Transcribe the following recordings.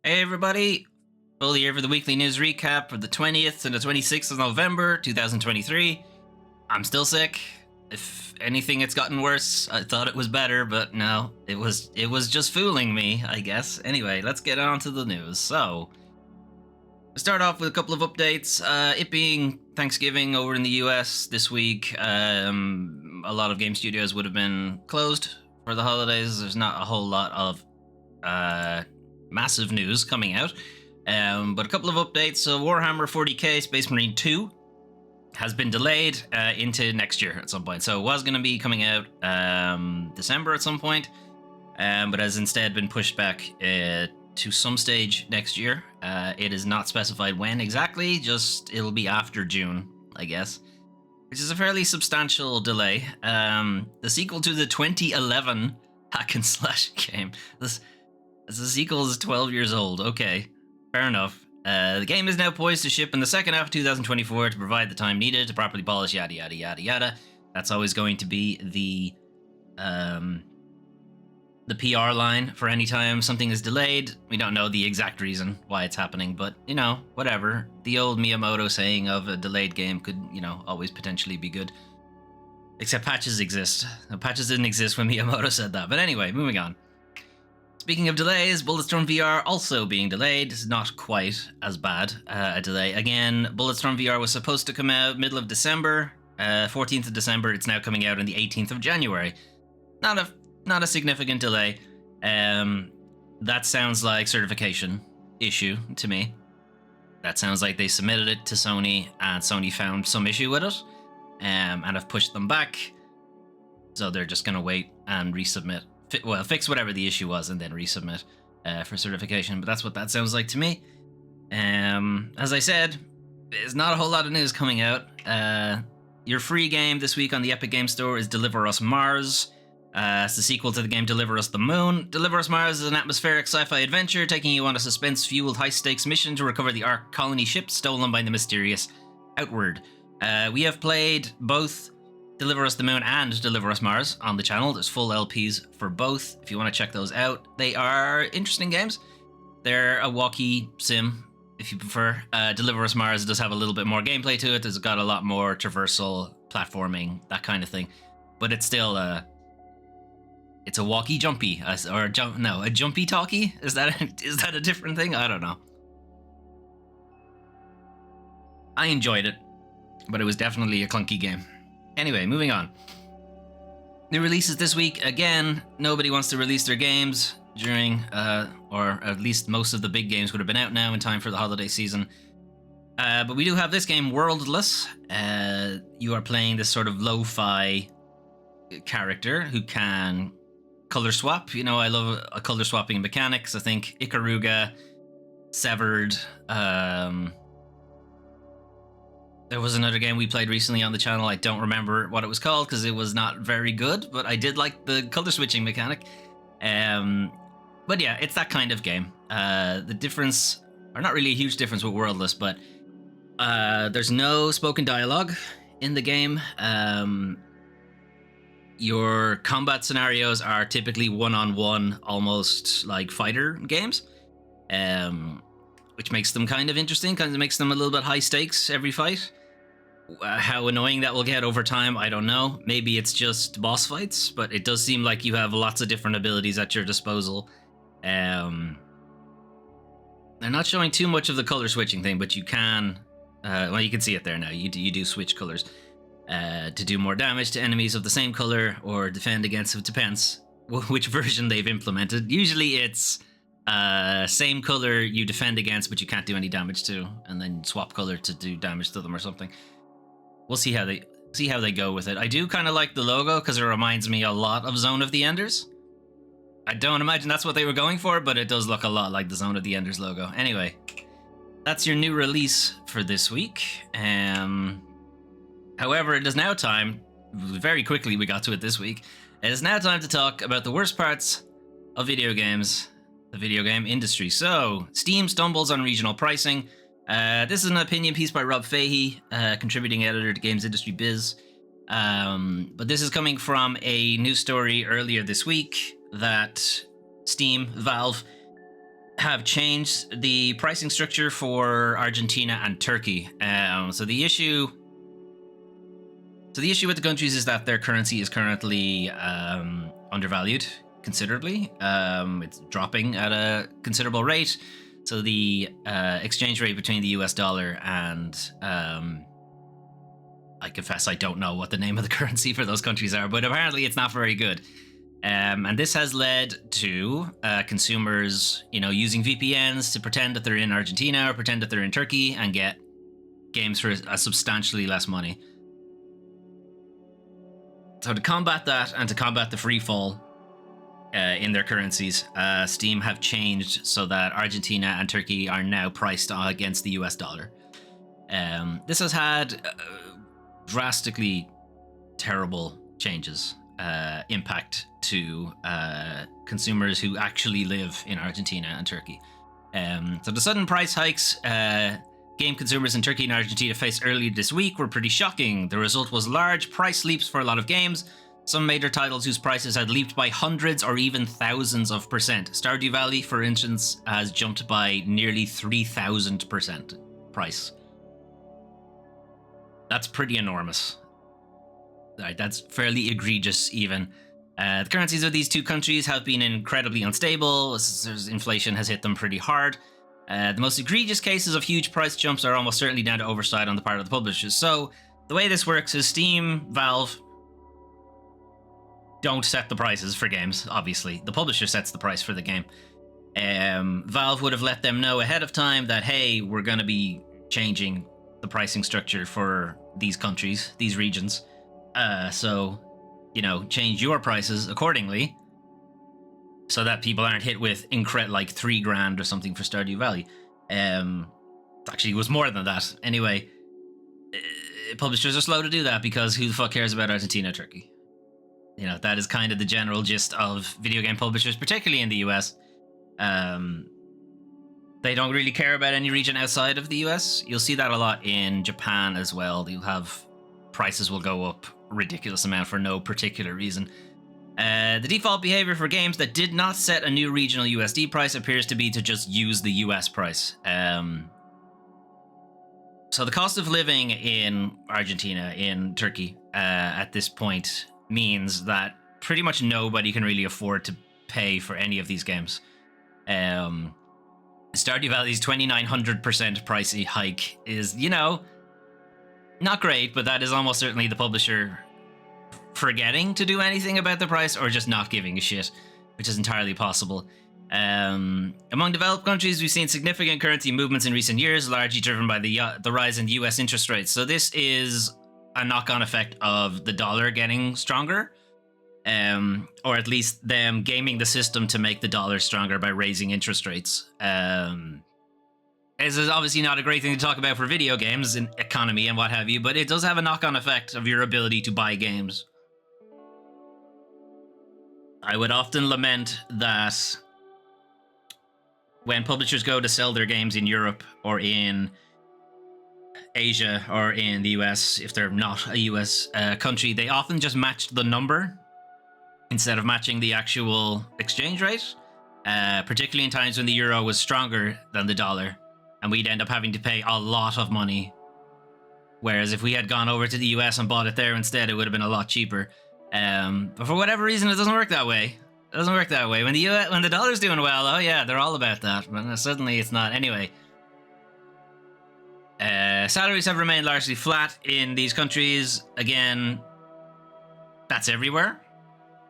Hey everybody, Full here for the weekly news recap for the 20th to the 26th of November 2023. I'm still sick. If anything, it's gotten worse. I thought it was better, but no, it was just fooling me, I guess. Anyway, let's get on to the news. So, to start off with a couple of updates. It being Thanksgiving over in the US this week, a lot of game studios would have been closed for the holidays. There's not a whole lot of massive news coming out. But a couple of updates. So Warhammer 40k Space Marine 2 has been delayed into next year at some point. So it was going to be coming out December at some point, but has instead been pushed back to some stage next year. It is not specified when exactly, just it'll be after June, I guess, which is a fairly substantial delay. The sequel to the 2011 hack and slash game. The sequel is 12 years old. Okay, fair enough. The game is now poised to ship in the second half of 2024 to provide the time needed to properly polish yada yada yada yada. That's always going to be the PR line for any time something is delayed. We don't know the exact reason why it's happening, but you know, whatever. The old Miyamoto saying of a delayed game could, you know, always potentially be good. Except patches exist. Patches didn't exist when Miyamoto said that. But anyway, moving on. Speaking of delays, Bulletstorm VR also being delayed. It's not quite as bad a delay. Again, Bulletstorm VR was supposed to come out middle of December, 14th of December. It's now coming out on the 18th of January. Not a significant delay. That sounds like certification issue to me. That sounds like they submitted it to Sony and Sony found some issue with it and have pushed them back. So they're just going to wait and resubmit. Fix whatever the issue was and then resubmit for certification. But that's what that sounds like to me. As I said, there's not a whole lot of news coming out. Your free game this week on the Epic Game Store is Deliver Us Mars. It's the sequel to the game Deliver Us the Moon. Deliver Us Mars is an atmospheric sci-fi adventure taking you on a suspense-fueled high-stakes mission to recover the Ark colony ship stolen by the mysterious Outward. We have played both Deliver Us the Moon and Deliver Us Mars on the channel. There's full LPs for both if you want to check those out. They are interesting games. They're a walkie sim, if you prefer. Deliver Us Mars does have a little bit more gameplay to it. It's got a lot more traversal, platforming, that kind of thing. But it's still it's a walkie jumpy, or a jumpy talkie. Is that a different thing? I don't know. I enjoyed it, but it was definitely a clunky game. Anyway, moving on. New releases this week. Again, nobody wants to release their games during, or at least most of the big games would have been out now in time for the holiday season. But we do have this game, Worldless. You are playing this sort of lo-fi character who can color swap. You know, I love a color swapping mechanics. I think Ikaruga, Severed, there was another game we played recently on the channel. I don't remember what it was called because it was not very good, but I did like the color switching mechanic. But yeah, it's that kind of game. The difference, or not really a huge difference with Worldless, but there's no spoken dialogue in the game. Your combat scenarios are typically one-on-one, almost like fighter games. Which makes them kind of interesting, kind of makes them a little bit high stakes every fight. How annoying that will get over time, I don't know. Maybe it's just boss fights, but it does seem like you have lots of different abilities at your disposal. They're not showing too much of the color switching thing, but you can, well, you can see it there now. You do switch colors to do more damage to enemies of the same color or defend against, it depends which version they've implemented. Usually it's same color you defend against, but you can't do any damage to, and then swap color to do damage to them or something. We'll see how they go with it. I do kind of like the logo because it reminds me a lot of Zone of the Enders. I don't imagine that's what they were going for, but it does look a lot like the Zone of the Enders logo. Anyway, that's your new release for this week. However, it is now time, very quickly we got to it this week, it is now time to talk about the worst parts of video games, the video game industry. So, Steam stumbles on regional pricing. This is an opinion piece by Rob Fahey, contributing editor to Games Industry Biz. But this is coming from a news story earlier this week that Steam, Valve, have changed the pricing structure for Argentina and Turkey. So the issue with the countries is that their currency is currently undervalued considerably. It's dropping at a considerable rate. So the exchange rate between the US dollar and I confess I don't know what the name of the currency for those countries are, but apparently it's not very good. And this has led to consumers, using VPNs to pretend that they're in Argentina or pretend that they're in Turkey and get games for a substantially less money. So to combat that and to combat the free fall in their currencies, Steam have changed so that Argentina and Turkey are now priced against the US dollar. This has had drastically terrible changes, impact to consumers who actually live in Argentina and Turkey. So the sudden price hikes game consumers in Turkey and Argentina faced earlier this week were pretty shocking. The result was large price leaps for a lot of games. Some major titles whose prices had leaped by hundreds or even thousands of percent. Stardew Valley, for instance, has jumped by nearly 3,000% price. That's pretty enormous. Right, that's fairly egregious even. The currencies of these two countries have been incredibly unstable. Inflation has hit them pretty hard. The most egregious cases of huge price jumps are almost certainly down to oversight on the part of the publishers. So the way this works is Steam, Valve don't set the prices for games, obviously. The publisher sets the price for the game. Valve would have let them know ahead of time that, hey, we're going to be changing the pricing structure for these countries, these regions. So, change your prices accordingly so that people aren't hit with like $3,000 or something for Stardew Valley. Actually, it was more than that. Anyway, publishers are slow to do that because who the fuck cares about Argentina, Turkey? That is kind of the general gist of video game publishers, particularly in the US. They don't really care about any region outside of the US. You'll see that a lot in Japan as well. You'll have prices will go up a ridiculous amount for no particular reason. The default behavior for games that did not set a new regional USD price appears to be to just use the US price. So the cost of living in Argentina, in Turkey, at this point means that pretty much nobody can really afford to pay for any of these games. Stardew Valley's 2,900% price hike is, not great, but that is almost certainly the publisher forgetting to do anything about the price or just not giving a shit, which is entirely possible. Among developed countries, we've seen significant currency movements in recent years, largely driven by the rise in US interest rates. So this is a knock-on effect of the dollar getting stronger, or at least them gaming the system to make the dollar stronger by raising interest rates. This is obviously not a great thing to talk about for video games and economy and what have you, but it does have a knock-on effect of your ability to buy games. I would often lament that when publishers go to sell their games in Europe or in Asia or in the US, if they're not a US country, they often just match the number instead of matching the actual exchange rate, particularly in times when the euro was stronger than the dollar, and we'd end up having to pay a lot of money. Whereas if we had gone over to the US and bought it there instead, it would have been a lot cheaper. But for whatever reason, it doesn't work that way. It doesn't work that way. When the dollar's doing well, oh yeah, they're all about that. But suddenly it's not. Anyway, salaries have remained largely flat in these countries. Again, that's everywhere.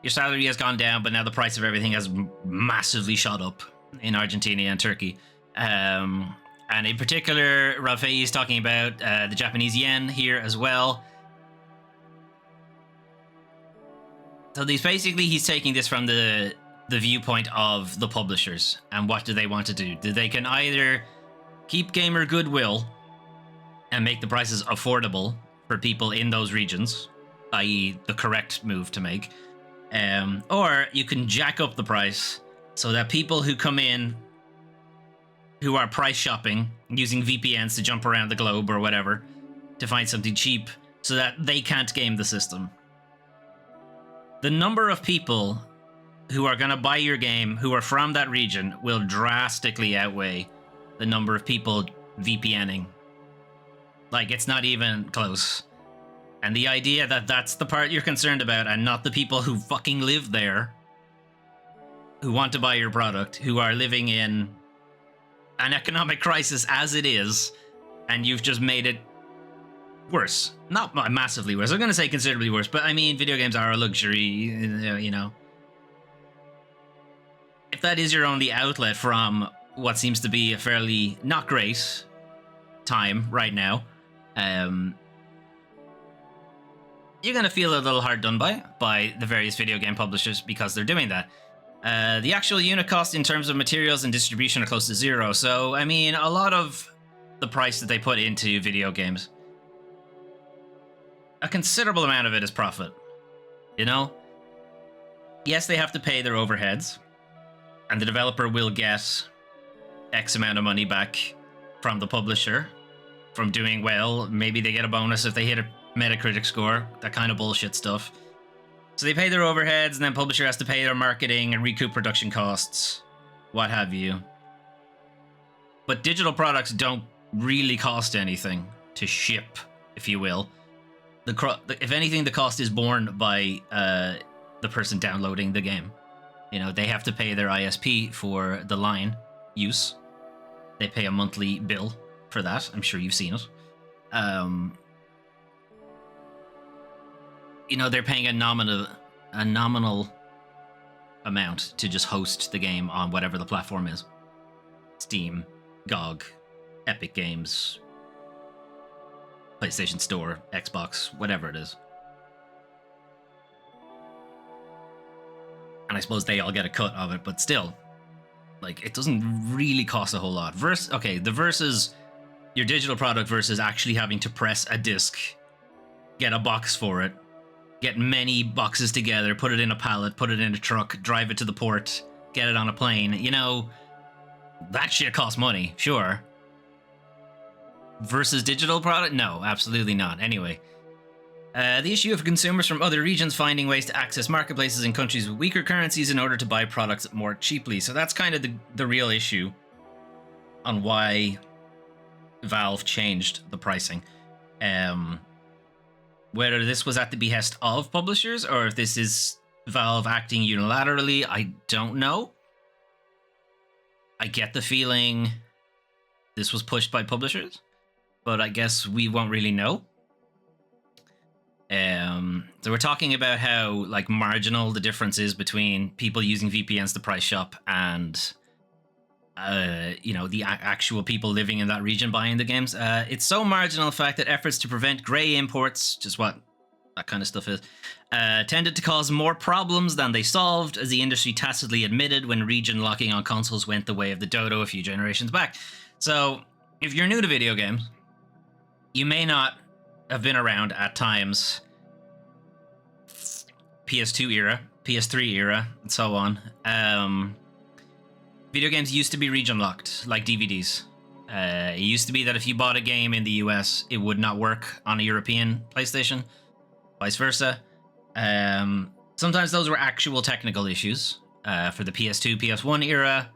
Your salary has gone down, but now the price of everything has massively shot up in Argentina and Turkey. And in particular, Rafei is talking about the Japanese yen here as well. So he's taking this from the viewpoint of the publishers. And what do they want to do? They can either keep gamer goodwill and make the prices affordable for people in those regions, i.e. the correct move to make. Or you can jack up the price so that people who come in who are price shopping using VPNs to jump around the globe or whatever to find something cheap so that they can't game the system. The number of people who are going to buy your game, who are from that region, will drastically outweigh the number of people VPNing. Like, it's not even close. And the idea that that's the part you're concerned about and not the people who fucking live there, who want to buy your product, who are living in an economic crisis as it is, and you've just made it worse. Not massively worse. I'm going to say considerably worse, but I mean, video games are a luxury, you know. If that is your only outlet from what seems to be a fairly not great time right now, you're going to feel a little hard done by the various video game publishers because they're doing that. The actual unit cost in terms of materials and distribution are close to zero. So, I mean, a lot of the price that they put into video games, a considerable amount of it is profit. You know? Yes, they have to pay their overheads, and the developer will get X amount of money back from the publisher from doing well. Maybe they get a bonus if they hit a Metacritic score, that kind of bullshit stuff. So they pay their overheads, and then publisher has to pay their marketing and recoup production costs, what have you. But digital products don't really cost anything to ship, if you will. If anything, the cost is borne by the person downloading the game. You know, they have to pay their ISP for the line use. They pay a monthly bill for that. I'm sure you've seen it. You know, they're paying a nominal amount to just host the game on whatever the platform is. Steam, GOG, Epic Games, PlayStation Store, Xbox, whatever it is. And I suppose they all get a cut of it, but still, like, it doesn't really cost a whole lot. The versus your digital product versus actually having to press a disc, get a box for it, get many boxes together, put it in a pallet, put it in a truck, drive it to the port, get it on a plane. You know, that shit costs money, sure. Versus digital product? No, absolutely not. Anyway, the issue of consumers from other regions finding ways to access marketplaces in countries with weaker currencies in order to buy products more cheaply. So that's kind of the real issue on why Valve changed the pricing. Whether this was at the behest of publishers or if this is Valve acting unilaterally, I don't know. I get the feeling this was pushed by publishers, but I guess we won't really know. So we're talking about how, like, marginal the difference is between people using VPNs to price shop and you know, the actual people living in that region buying the games. It's so marginal, in fact, that efforts to prevent grey imports, just what that kind of stuff is, tended to cause more problems than they solved, as the industry tacitly admitted when region locking on consoles went the way of the dodo a few generations back. So, if you're new to video games, you may not have been around at times PS2 era, PS3 era, and so on. Video games used to be region locked, like DVDs. It used to be that if you bought a game in the US, it would not work on a European PlayStation, vice versa. Sometimes those were actual technical issues. For the PS2, PS1 era,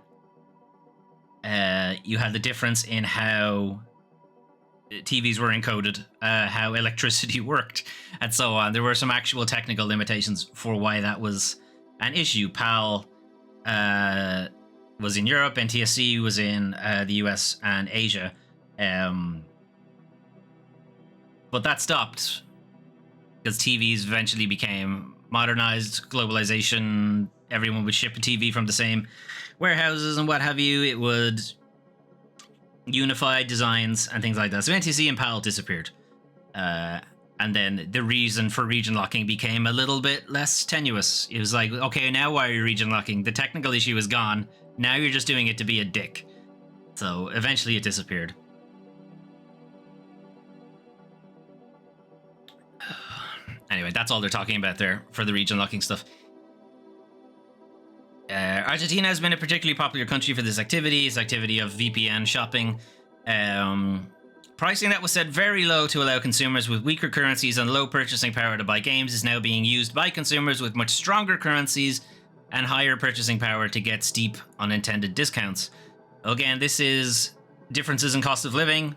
you had the difference in how TVs were encoded, how electricity worked, and so on. There were some actual technical limitations for why that was an issue. PAL was in Europe, NTSC was in the US and Asia. But that stopped because TVs eventually became modernized, globalization. Everyone would ship a TV from the same warehouses and what have you. It would unify designs and things like that. So NTSC and PAL disappeared. And then the reason for region locking became a little bit less tenuous. It was like, okay, now why are you region locking? The technical issue is gone. Now you're just doing it to be a dick. So eventually it disappeared. Anyway, that's all they're talking about there for the region locking stuff. Argentina has been a particularly popular country for this activity. It's activity of VPN shopping. Pricing that was set very low to allow consumers with weaker currencies and low purchasing power to buy games is now being used by consumers with much stronger currencies and higher purchasing power to get steep unintended discounts. Again, this is differences in cost of living.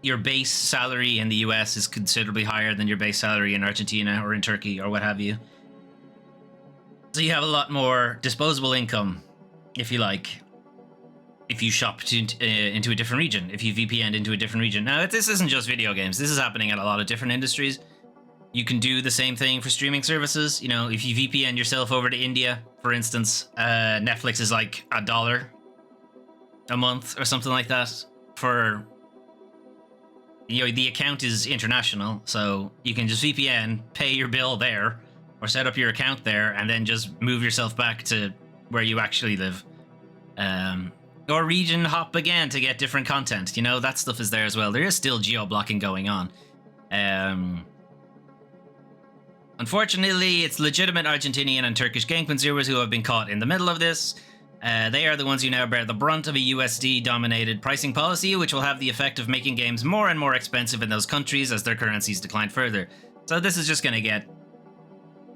Your base salary in the US is considerably higher than your base salary in Argentina or in Turkey or what have you. So you have a lot more disposable income, if you like, if you shop into a different region, if you VPN into a different region. Now, this isn't just video games. This is happening at a lot of different industries. You can do the same thing for streaming services. You know, if you VPN yourself over to India, for instance, Netflix is like $1 a month or something like that for... You know, the account is international, so you can just VPN, pay your bill there, or set up your account there, and then just move yourself back to where you actually live. Or region hop again to get different content. You know, that stuff is there as well. There is still geo-blocking going on. Unfortunately, it's legitimate Argentinian and Turkish game consumers who have been caught in the middle of this. They are the ones who now bear the brunt of a USD-dominated pricing policy, which will have the effect of making games more and more expensive in those countries as their currencies decline further. So this is just going to get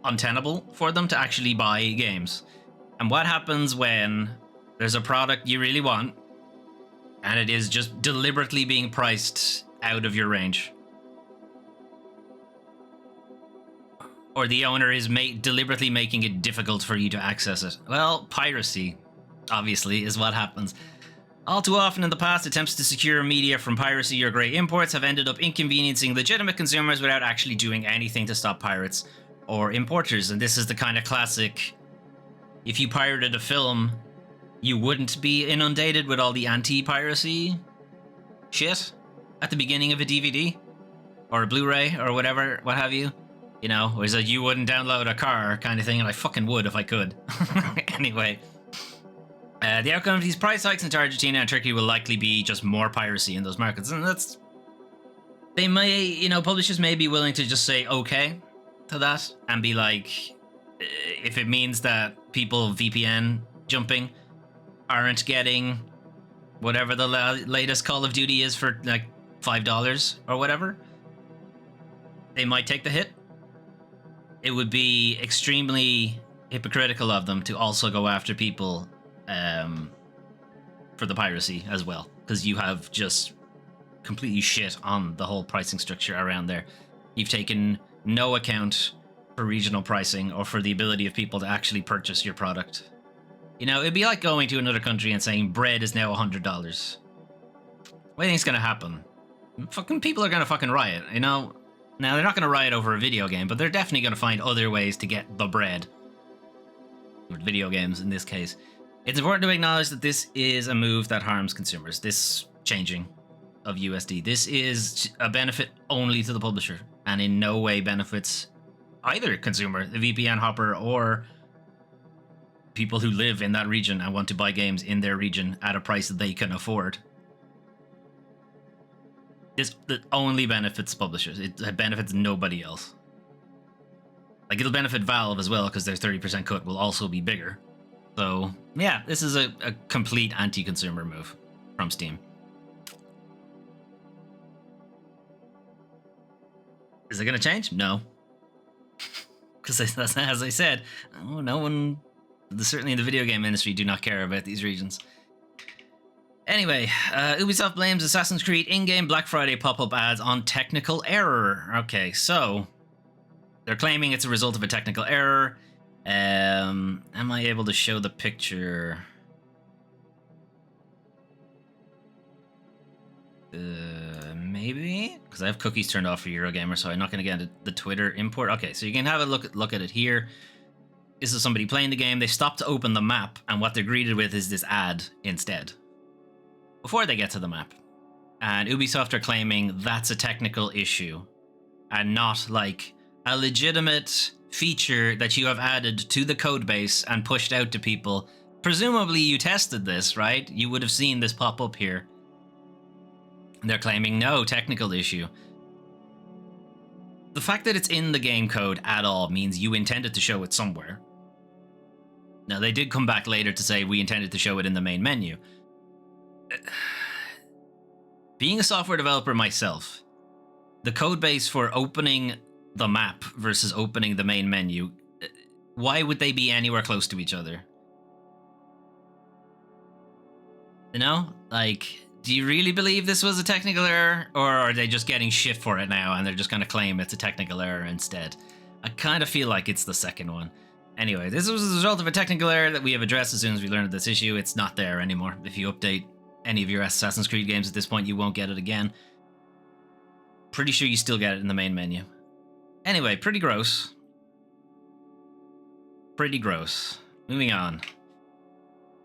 untenable for them to actually buy games. And what happens when there's a product you really want, and it is just deliberately being priced out of your range? Or the owner is deliberately making it difficult for you to access it. Well, piracy, obviously, is what happens. All too often in the past, attempts to secure media from piracy or grey imports have ended up inconveniencing legitimate consumers without actually doing anything to stop pirates or importers. And this is the kind of classic, if you pirated a film, you wouldn't be inundated with all the anti-piracy shit at the beginning of a DVD or a Blu-ray or whatever, what have you. You know, whereas like you wouldn't download a car kind of thing, and I fucking would if I could. Anyway, the outcome of these price hikes into Argentina and Turkey will likely be just more piracy in those markets, and that's... They may, you know, publishers may be willing to just say okay to that and be like, if it means that people VPN jumping aren't getting whatever the latest Call of Duty is for like $5 or whatever, they might take the hit. It would be extremely hypocritical of them to also go after people for the piracy as well, because you have just completely shit on the whole pricing structure around there. You've taken no account for regional pricing or for the ability of people to actually purchase your product. You know, it'd be like going to another country and saying bread is now $100. What do you think's gonna happen? Fucking people are gonna fucking riot, you know? Now, they're not going to riot over a video game, but they're definitely going to find other ways to get the bread. With video games, in this case. It's important to acknowledge that this is a move that harms consumers. This changing of USD. This is a benefit only to the publisher, and in no way benefits either consumer, the VPN hopper, or people who live in that region and want to buy games in their region at a price that they can afford. That only benefits publishers. It benefits nobody else. Like, it'll benefit Valve as well, because their 30% cut will also be bigger. So, yeah, this is a complete anti-consumer move from Steam. Is it going to change? No. Because as I said, no one, certainly in the video game industry, do not care about these regions. Anyway, Ubisoft blames Assassin's Creed in-game Black Friday pop-up ads on technical error. Okay, so they're claiming it's a result of a technical error. Am I able to show the picture? Maybe? Because I have cookies turned off for Eurogamer, so I'm not going to get the Twitter import. Okay, so you can have a look at it here. This is somebody playing the game. They stop to open the map, and what they're greeted with is this ad instead, before they get to the map. And Ubisoft are claiming that's a technical issue and not like a legitimate feature that you have added to the code base and pushed out to people. Presumably you tested this, right? You would have seen this pop up here. They're claiming no technical issue. The fact that it's in the game code at all means you intended to show it somewhere. Now, they did come back later to say we intended to show it in the main menu. Being a software developer myself, the code base for opening the map versus opening the main menu Why would they be anywhere close to each other? You know, like, do you really believe this was a technical error, or are they just getting shit for it now and they're just going to claim it's a technical error instead? I kind of feel like it's the second one. Anyway, this was a result of a technical error that we have addressed as soon as we learned of this issue. It's not there anymore. If you update any of your Assassin's Creed games at this point, you won't get it again. Pretty sure you still get it in the main menu. Anyway, pretty gross. Pretty gross. Moving on.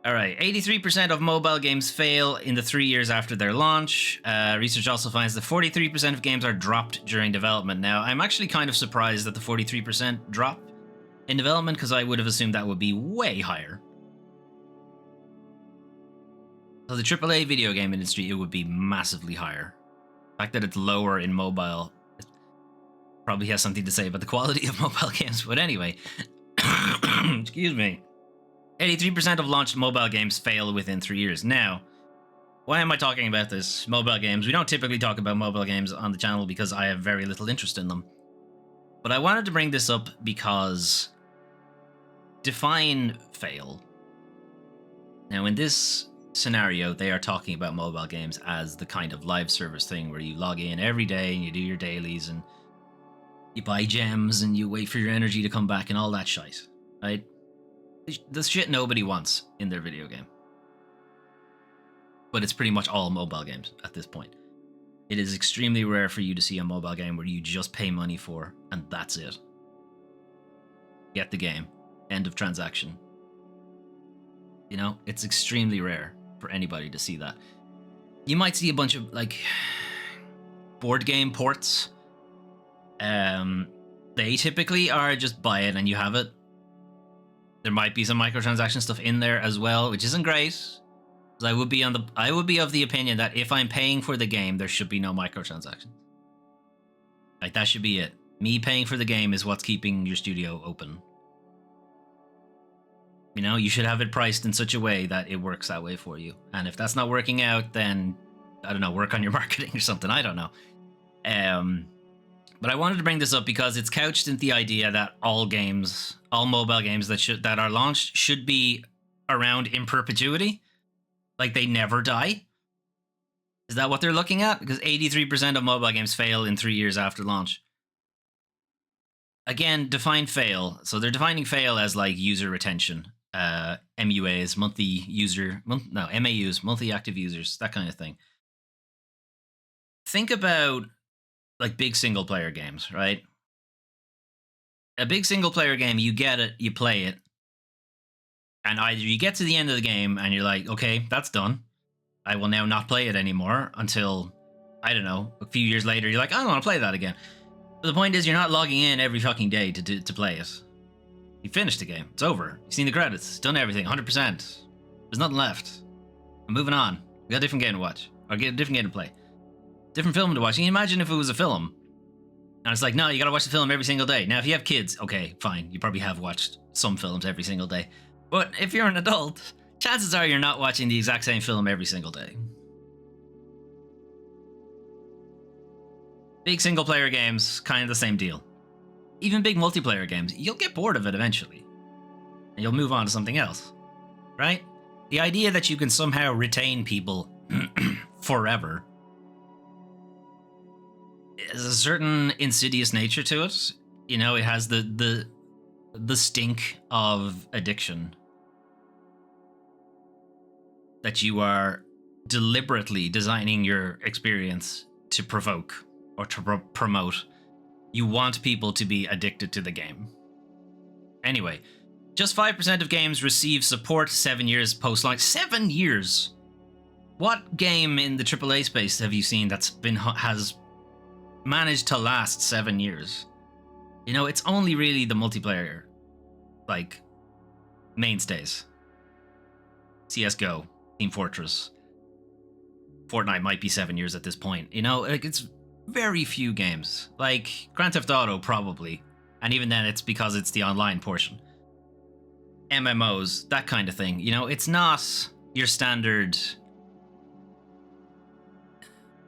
Alright, 83% of mobile games fail in the 3 years after their launch. Research also finds that 43% of games are dropped during development. Now, I'm actually kind of surprised that the 43% drop in development, because I would have assumed that would be way higher. So the AAA video game industry, it would be massively higher. The fact that it's lower in mobile probably has something to say about the quality of mobile games. But anyway, excuse me. 83% of launched mobile games fail within 3 years. Now, why am I talking about this? Mobile games. We don't typically talk about mobile games on the channel because I have very little interest in them. But I wanted to bring this up because define fail. Now, in this scenario, they are talking about mobile games as the kind of live service thing where you log in every day and you do your dailies and you buy gems and you wait for your energy to come back and all that shite, right? The shit nobody wants in their video game. But it's pretty much all mobile games at this point. It is extremely rare for you to see a mobile game where you just pay money for and that's it. Get the game. End of transaction. You know, it's extremely rare for anybody to see that. You might see a bunch of, like, board game ports. They typically are just buy it and you have it. There might be some microtransaction stuff in there as well, which isn't great. I would be of the opinion that if I'm paying for the game, there should be no microtransactions. Like, that should be it. Me paying for the game is what's keeping your studio open. You know, you should have it priced in such a way that it works that way for you. And if that's not working out, then, I don't know, work on your marketing or something. I don't know. But I wanted to bring this up because it's couched in the idea that all games, all mobile games that are launched should be around in perpetuity. Like, they never die. Is that what they're looking at? Because 83% of mobile games fail in 3 years after launch. Again, define fail. So they're defining fail as like user retention. MUAs, MAUs, monthly active users, that kind of thing. Think about like big single player games, right? A big single player game, you get it, you play it, and either you get to the end of the game and you're like, okay, that's done. I will now not play it anymore until, I don't know, a few years later, you're like, I don't want to play that again. But the point is, you're not logging in every fucking day to play it. You finished the game. It's over. You've seen the credits. Done everything. 100%. There's nothing left. I'm moving on. We got a different game to watch. Or get a different game to play. Different film to watch. Can you imagine if it was a film? And it's like, no, you gotta watch the film every single day. Now, if you have kids, okay, fine. You probably have watched some films every single day. But if you're an adult, chances are you're not watching the exact same film every single day. Big single player games, kind of the same deal. Even big multiplayer games, you'll get bored of it eventually. And you'll move on to something else. Right? The idea that you can somehow retain people forever is a certain insidious nature to it. You know, it has the stink of addiction. That you are deliberately designing your experience to provoke or to promote. You want people to be addicted to the game. Anyway, just 5% of games receive support 7 years post-launch. 7 years? What game in the AAA space have you seen has managed to last 7 years? You know, it's only really the multiplayer, like, mainstays. CSGO, Team Fortress. Fortnite might be 7 years at this point. You know, like, it's very few games. Like, Grand Theft Auto, probably. And even then, it's because it's the online portion. MMOs, that kind of thing. You know, it's not your standard...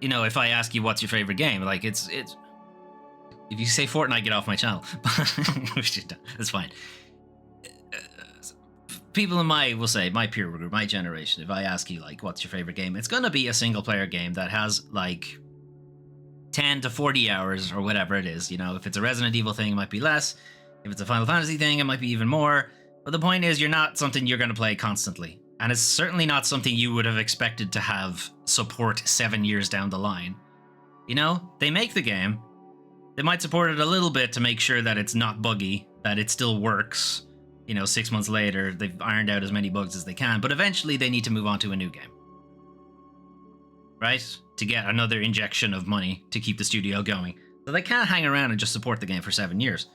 You know, if I ask you what's your favorite game, like, it's... If you say Fortnite, get off my channel. That's fine. people in my peer group, my generation, if I ask you like what's your favorite game, it's gonna be a single player game that has like 10 to 40 hours or whatever it is. You know, if it's a Resident Evil thing, it might be less. If it's a Final Fantasy thing, it might be even more. But the point is, you're not something you're going to play constantly. And it's certainly not something you would have expected to have support 7 years down the line. You know, they make the game. They might support it a little bit to make sure that it's not buggy, that it still works. You know, 6 months later, they've ironed out as many bugs as they can. But eventually, they need to move on to a new game. Right? To get another injection of money to keep the studio going. So they can't hang around and just support the game for 7 years.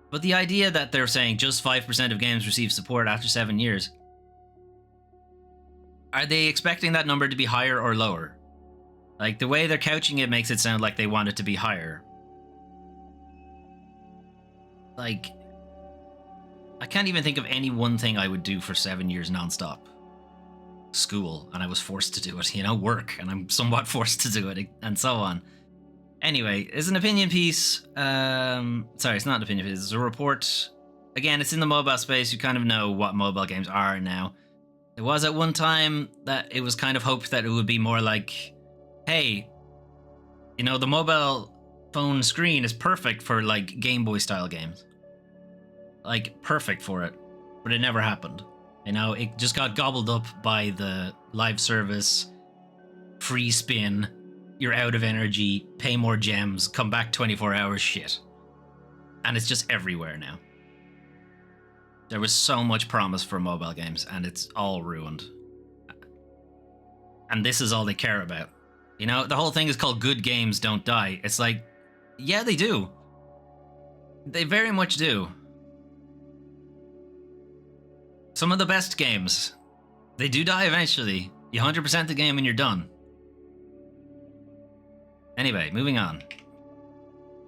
But the idea that they're saying just 5% of games receive support after 7 years, are they expecting that number to be higher or lower? Like, the way they're couching it makes it sound like they want it to be higher. Like, I can't even think of any one thing I would do for 7 years nonstop. School, and I was forced to do it, you know, work, and I'm somewhat forced to do it, and so on. Anyway, it's an opinion piece. Sorry, it's not an opinion piece, it's a report. Again, it's in the mobile space. You kind of know what mobile games are now. It was at one time that it was kind of hoped that it would be more like, hey, you know, the mobile phone screen is perfect for like Game Boy style games. Like, perfect for it. But it never happened. You know, it just got gobbled up by the live service, free spin, you're out of energy, pay more gems, come back 24 hours shit. And it's just everywhere now. There was so much promise for mobile games, and it's all ruined. And this is all they care about. You know, the whole thing is called Good Games Don't Die. It's like, yeah, they do. They very much do. Some of the best games, they do die eventually. You 100% the game and you're done. Anyway, moving on.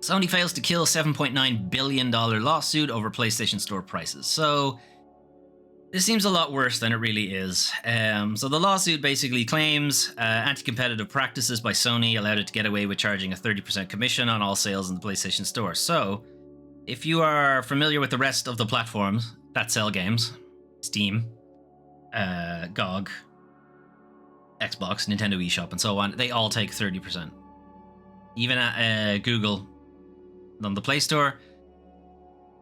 Sony fails to kill $7.9 billion lawsuit over PlayStation Store prices. So, this seems a lot worse than it really is. So the lawsuit basically claims anti-competitive practices by Sony allowed it to get away with charging a 30% commission on all sales in the PlayStation Store. So, if you are familiar with the rest of the platforms that sell games, Steam, GOG, Xbox, Nintendo eShop, and so on, they all take 30%. Even at Google, on the Play Store.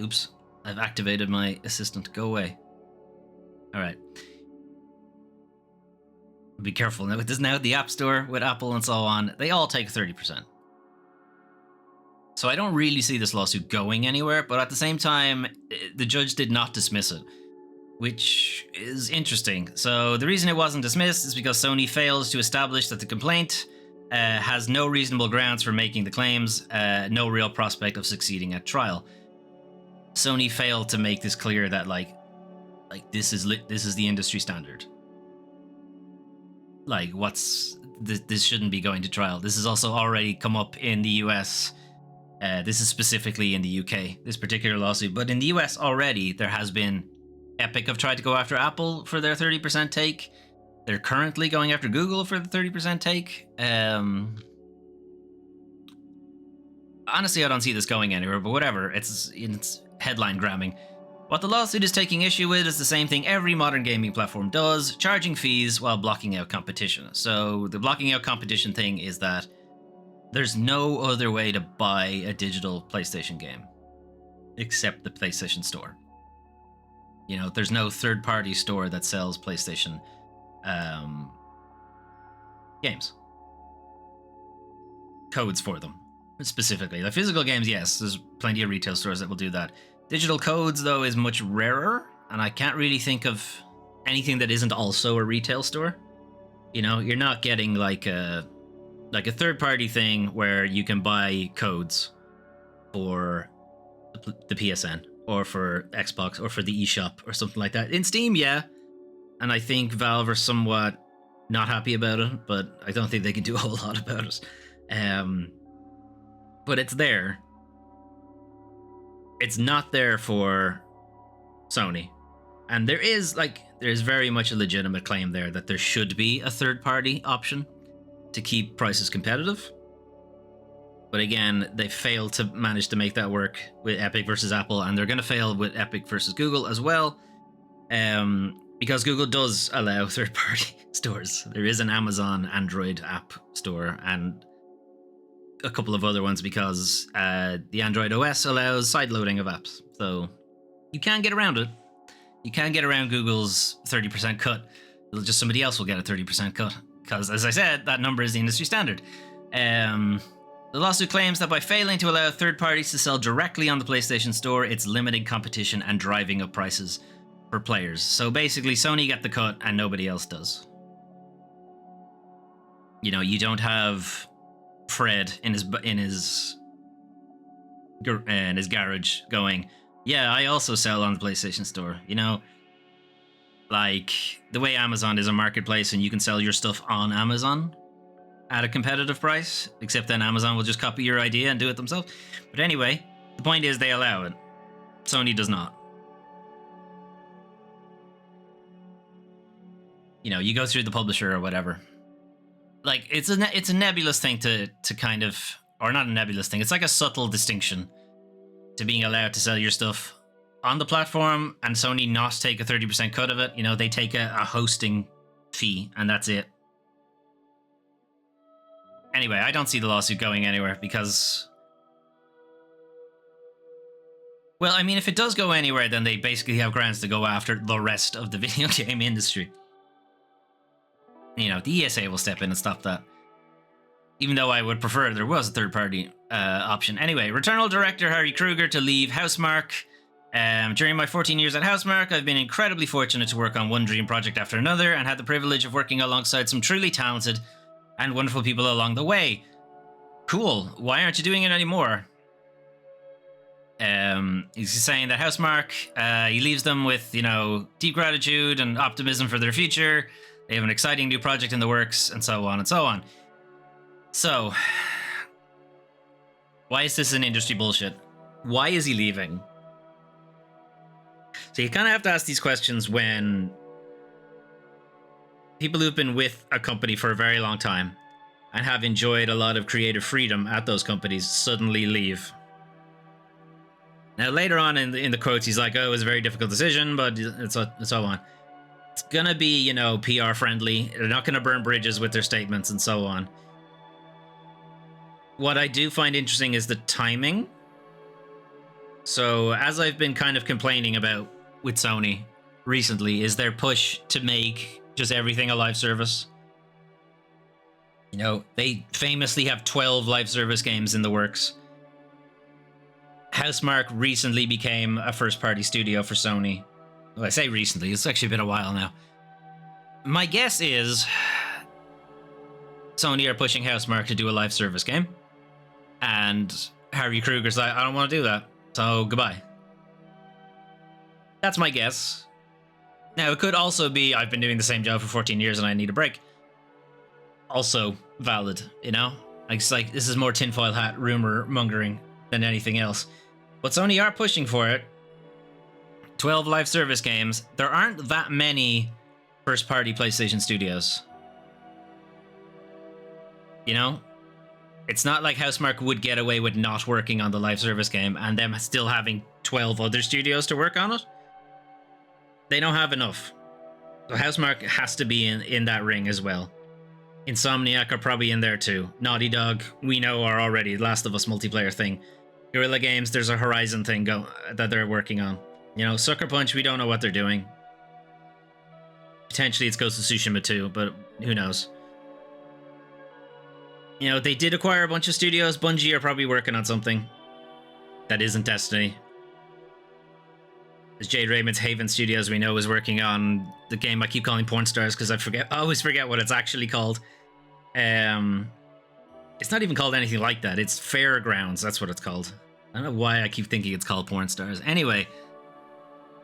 Oops, I've activated my assistant. Go away. Alright. Be careful. Now, it is now the App Store with Apple and so on. They all take 30%. So I don't really see this lawsuit going anywhere, but at the same time, the judge did not dismiss it, which is interesting. So the reason it wasn't dismissed is because Sony fails to establish that the complaint has no reasonable grounds for making the claims, no real prospect of succeeding at trial. Sony failed to make this clear that like this is the industry standard. Like, this shouldn't be going to trial. This has also already come up in the US. This is specifically in the UK, this particular lawsuit. But in the US already, there has been Epic have tried to go after Apple for their 30% take. They're currently going after Google for the 30% take. Honestly, I don't see this going anywhere, but whatever. It's headline grabbing. What the lawsuit is taking issue with is the same thing every modern gaming platform does, charging fees while blocking out competition. So the blocking out competition thing is that there's no other way to buy a digital PlayStation game except the PlayStation Store. You know, there's no third-party store that sells PlayStation games. Codes for them, specifically. Like physical games, yes, there's plenty of retail stores that will do that. Digital codes, though, is much rarer, and I can't really think of anything that isn't also a retail store. You know, you're not getting like a third-party thing where you can buy codes for the PSN or for Xbox or for the eShop or something like that. In Steam, yeah, and I think Valve are somewhat not happy about it, but I don't think they can do a whole lot about it. But it's there. It's not there for Sony. And there's very much a legitimate claim there that there should be a third-party option to keep prices competitive. But again, they failed to manage to make that work with Epic versus Apple, and they're going to fail with Epic versus Google as well. Because Google does allow third-party stores. There is an Amazon Android app store and a couple of other ones because the Android OS allows sideloading of apps. So you can get around it. You can get around Google's 30% cut. It'll just somebody else will get a 30% cut. Because, as I said, that number is the industry standard. The lawsuit claims that by failing to allow third parties to sell directly on the PlayStation Store, it's limiting competition and driving up prices for players. So basically, Sony get the cut and nobody else does. You know, you don't have Fred in his garage going, yeah, I also sell on the PlayStation Store. You know, like the way Amazon is a marketplace and you can sell your stuff on Amazon at a competitive price, except then Amazon will just copy your idea and do it themselves. But anyway, the point is they allow it. Sony does not. You know, you go through the publisher or whatever. Like, it's a nebulous thing to kind of, or not a nebulous thing, it's like a subtle distinction to being allowed to sell your stuff on the platform and Sony not take a 30% cut of it. You know, they take a hosting fee and that's it. Anyway, I don't see the lawsuit going anywhere because, well, I mean, if it does go anywhere, then they basically have grounds to go after the rest of the video game industry. You know, the ESA will step in and stop that. Even though I would prefer there was a third-party option. Anyway, Returnal director Harry Kruger to leave Housemarque. During my 14 years at Housemarque, I've been incredibly fortunate to work on one dream project after another and had the privilege of working alongside some truly talented and wonderful people along the way. Cool. Why aren't you doing it anymore? He's saying that Housemarque, he leaves them with, you know, deep gratitude and optimism for their future. They have an exciting new project in the works, and so on and so on. So, why is this an industry bullshit? Why is he leaving? So you kind of have to ask these questions when people who've been with a company for a very long time and have enjoyed a lot of creative freedom at those companies suddenly leave. Now, later on in the quotes, he's like, oh, it was a very difficult decision, but it's so on. It's gonna be, you know, PR friendly. They're not gonna burn bridges with their statements and so on. What I do find interesting is the timing. So, as I've been kind of complaining about with Sony recently, is their push to make just everything a live service. You know, they famously have 12 live service games in the works. Housemarque recently became a first-party studio for Sony. Well, I say recently, it's actually been a while now. My guess is Sony are pushing Housemarque to do a live service game. And Harry Kruger's like, I don't want to do that, so goodbye. That's my guess. Now, it could also be, I've been doing the same job for 14 years and I need a break. Also valid, you know? It's like, this is more tinfoil hat rumor mongering than anything else. But Sony are pushing for it. 12 live service games. There aren't that many first-party PlayStation studios. You know? It's not like Housemarque would get away with not working on the live service game and them still having 12 other studios to work on it. They don't have enough. So Housemarque has to be in that ring as well. Insomniac are probably in there too. Naughty Dog, we know, are already Last of Us multiplayer thing. Guerrilla Games, there's a Horizon thing that they're working on. You know, Sucker Punch, we don't know what they're doing. Potentially it's Ghost of Tsushima too, but who knows. You know, they did acquire a bunch of studios. Bungie are probably working on something that isn't Destiny. As Jade Raymond's Haven Studios, we know, is working on the game I keep calling Porn Stars because I always forget what it's actually called. It's not even called anything like that. It's Fairgrounds, that's what it's called. I don't know why I keep thinking it's called Porn Stars. Anyway,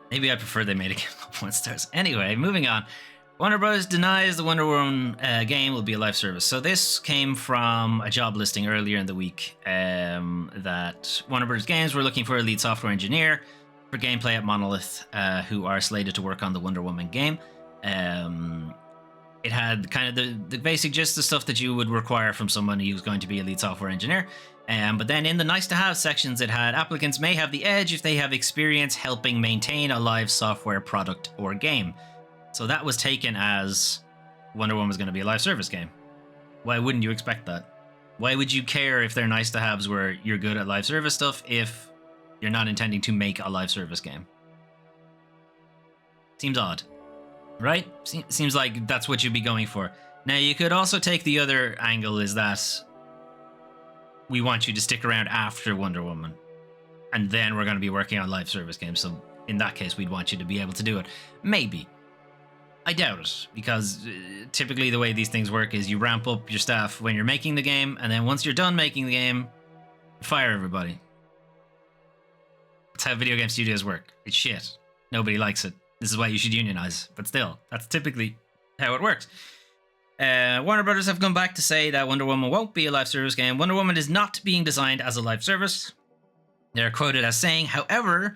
maybe I prefer they made a game called Porn Stars. Anyway, moving on. Warner Bros. Denies the Wonder Woman game will be a live service. So this came from a job listing earlier in the week that Warner Bros. Games were looking for a lead software engineer for gameplay at Monolith, who are slated to work on the Wonder Woman game. It had kind of the basic gist of stuff that you would require from someone who's going to be a lead software engineer. But then in the nice to have sections, it had applicants may have the edge if they have experience helping maintain a live software product or game. So that was taken as Wonder Woman was going to be a live service game. Why wouldn't you expect that? Why would you care if they're nice to haves where you're good at live service stuff if you're not intending to make a live service game? Seems odd, right? Seems like that's what you'd be going for. Now, you could also take the other angle, is that we want you to stick around after Wonder Woman, and then we're going to be working on live service games. So in that case, we'd want you to be able to do it. Maybe. I doubt it, because typically the way these things work is you ramp up your staff when you're making the game, and then once you're done making the game, fire everybody. That's how video game studios work. It's shit. Nobody likes it. This is why you should unionize. But still, that's typically how it works. Warner Brothers have come back to say that Wonder Woman won't be a live service game. Wonder Woman is not being designed as a live service. They're quoted as saying, however,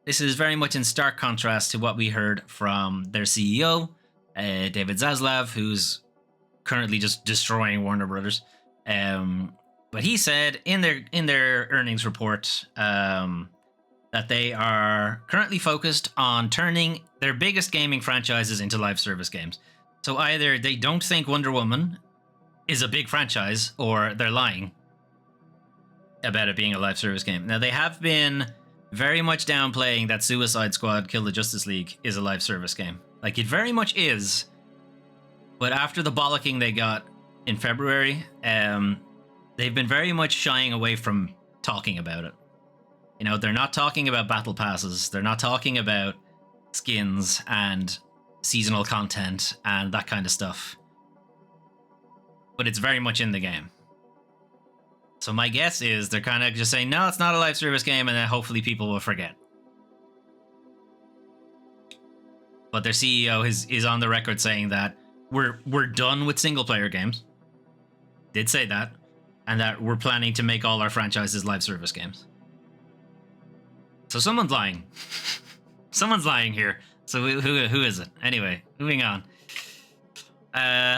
this is very much in stark contrast to what we heard from their CEO, David Zaslav, who's currently just destroying Warner Brothers. But he said in their earnings report that they are currently focused on turning their biggest gaming franchises into live service games. So either they don't think Wonder Woman is a big franchise, or they're lying about it being a live service game. Now, they have been very much downplaying that Suicide Squad Kill the Justice League is a live service game. Like, it very much is. But after the bollocking they got in February, they've been very much shying away from talking about it. You know, they're not talking about battle passes. They're not talking about skins and seasonal content and that kind of stuff. But it's very much in the game. So my guess is they're kind of just saying, no, it's not a live service game, and then hopefully people will forget. But their CEO is on the record saying that we're done with single player games. Did say that. And that we're planning to make all our franchises live service games. So someone's lying. Someone's lying here. So who is it? Anyway, moving on.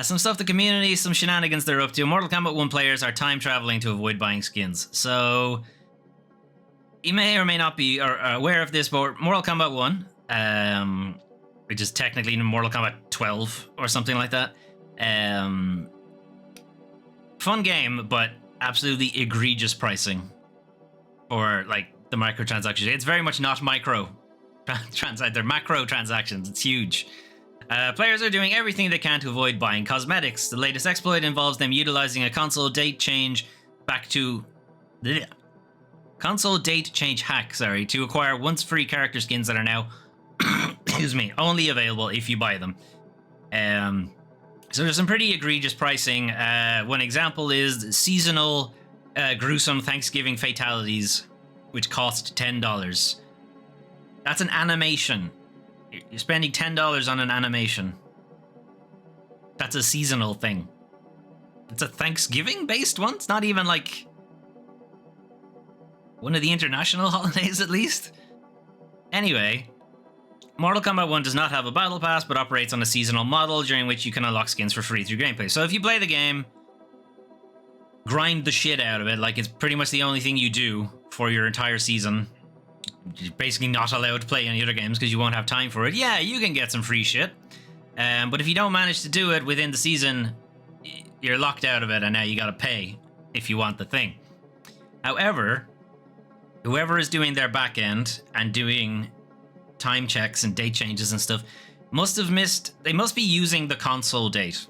Some stuff the community, some shenanigans they're up to. Mortal Kombat 1 players are time traveling to avoid buying skins. So you may or may not be aware of this, but Mortal Kombat 1, which is technically Mortal Kombat 12 or something like that. Fun game, but absolutely egregious pricing for like the microtransactions. It's very much not micro. They're macro transactions. It's huge. Players are doing everything they can to avoid buying cosmetics. The latest exploit involves them utilizing a console date change hack to acquire once free character skins that are now excuse me, only available if you buy them. So there's some pretty egregious pricing. One example is seasonal gruesome Thanksgiving fatalities, which cost $10. That's an animation. You're spending $10 on an animation. That's a seasonal thing. It's a Thanksgiving-based one? It's not even like one of the international holidays, at least? Anyway, Mortal Kombat 1 does not have a battle pass, but operates on a seasonal model during which you can unlock skins for free through gameplay. So if you play the game, grind the shit out of it, like it's pretty much the only thing you do for your entire season. You're basically not allowed to play any other games because you won't have time for it. Yeah, you can get some free shit. But if you don't manage to do it within the season, you're locked out of it, and now you gotta pay if you want the thing. However, whoever is doing their back end and doing time checks and date changes and stuff must have missed. They must be using the console date.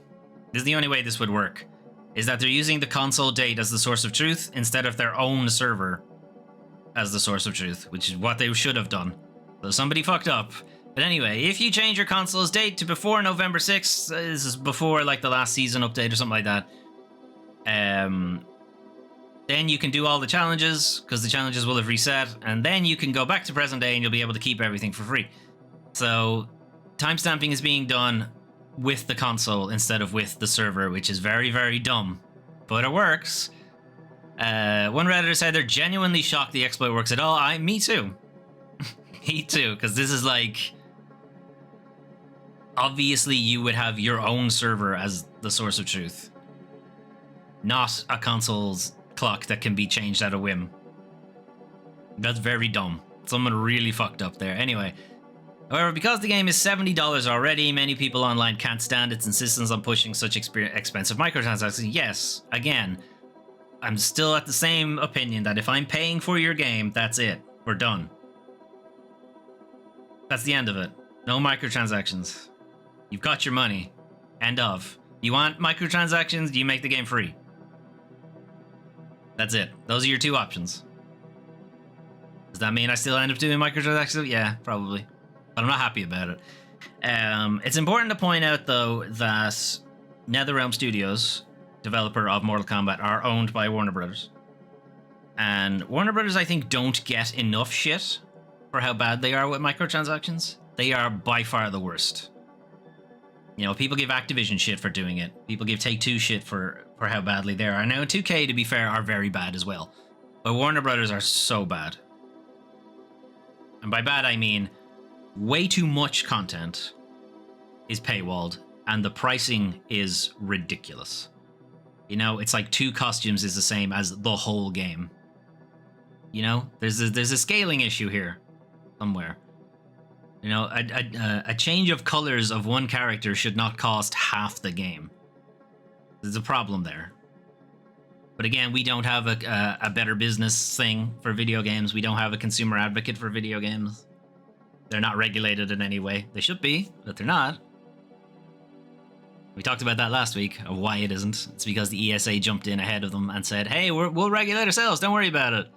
This is the only way this would work, is that they're using the console date as the source of truth instead of their own server as the source of truth, which is what they should have done. So somebody fucked up. But anyway, if you change your console's date to before November 6th, this is before like the last season update or something like that, then you can do all the challenges, because the challenges will have reset, and then you can go back to present day and you'll be able to keep everything for free. So timestamping is being done with the console instead of with the server, which is very, very dumb, but it works. One Redditor said they're genuinely shocked the exploit works at all. Me too. Me too, because this is like, obviously you would have your own server as the source of truth, not a console's clock that can be changed at a whim. That's very dumb. Someone really fucked up there. Anyway, however, because the game is $70 already, many people online can't stand its insistence on pushing such expensive microtransactions. Yes, again, I'm still at the same opinion that if I'm paying for your game, that's it. We're done. That's the end of it. No microtransactions. You've got your money. End of. You want microtransactions? You make the game free. That's it. Those are your two options. Does that mean I still end up doing microtransactions? Yeah, probably. But I'm not happy about it. It's important to point out, though, that NetherRealm Studios, developer of Mortal Kombat, are owned by Warner Brothers. And Warner Brothers, I think, don't get enough shit for how bad they are with microtransactions. They are by far the worst. You know, people give Activision shit for doing it. People give Take-Two shit for how badly they are. Now, 2K, to be fair, are very bad as well. But Warner Brothers are so bad. And by bad, I mean way too much content is paywalled, and the pricing is ridiculous. You know, it's like 2 costumes is the same as the whole game. You know, there's a scaling issue here somewhere. You know, a change of colors of one character should not cost half the game. There's a problem there. But again, we don't have a better business thing for video games. We don't have a consumer advocate for video games. They're not regulated in any way. They should be, but they're not. We talked about that last week, of why it isn't. It's because the ESA jumped in ahead of them and said, hey, we'll regulate ourselves, don't worry about it.